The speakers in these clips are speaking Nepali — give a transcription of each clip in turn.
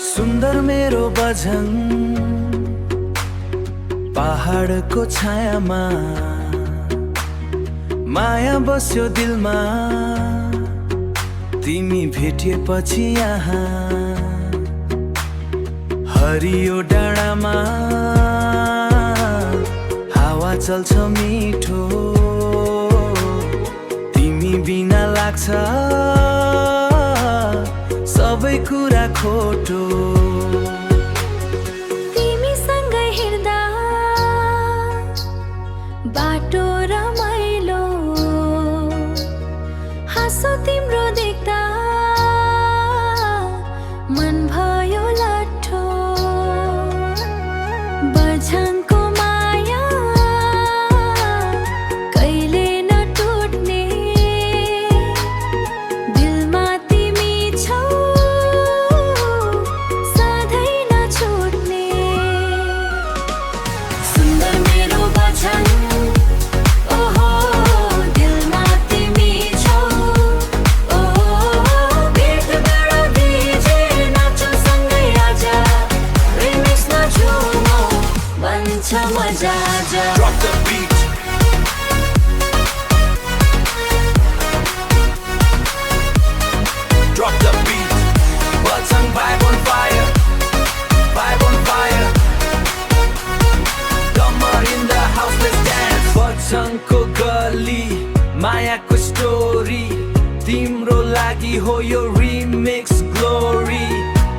सुन्दर मेरो भजन पहाडको छायामा माया बस्यो दिलमा तिमी भेटिएपछि यहाँ हरियो डाँडामा हावा चल्छ मिठो तिमी बिना लाग्छ सबै कुरा खोटो तिमीसँग हिँड्दा बाटो रमाइलो हाँसो तिम्रो देख्दा मन भयो लट्ठो भजनको माया कहिले नटुट्ने दिलमा तिमी छौ सधैँ नछुट्ने सुन्दर मेरो भजन ओहो दिलमा तिमी छौ ओहो भेटबाट भिजे नाचौँ सँगै आजा रिमिक्समा झुमौँ बन्छ मजा आजा Drop the beat Drop the beat Bhajan vibe on fire Vibe on fire Dummer in the house let's dance Bhajanko गली मायाको स्टोरी तिम्रो लागि हो यो रिमिक्स ग्लोरी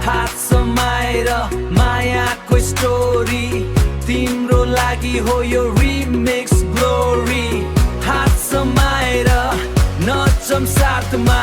हात समाएर मायाको स्टोरी तिम्रो लागि हो यो रिमिक्स ग्लोरी हात समाएर नचम साथमा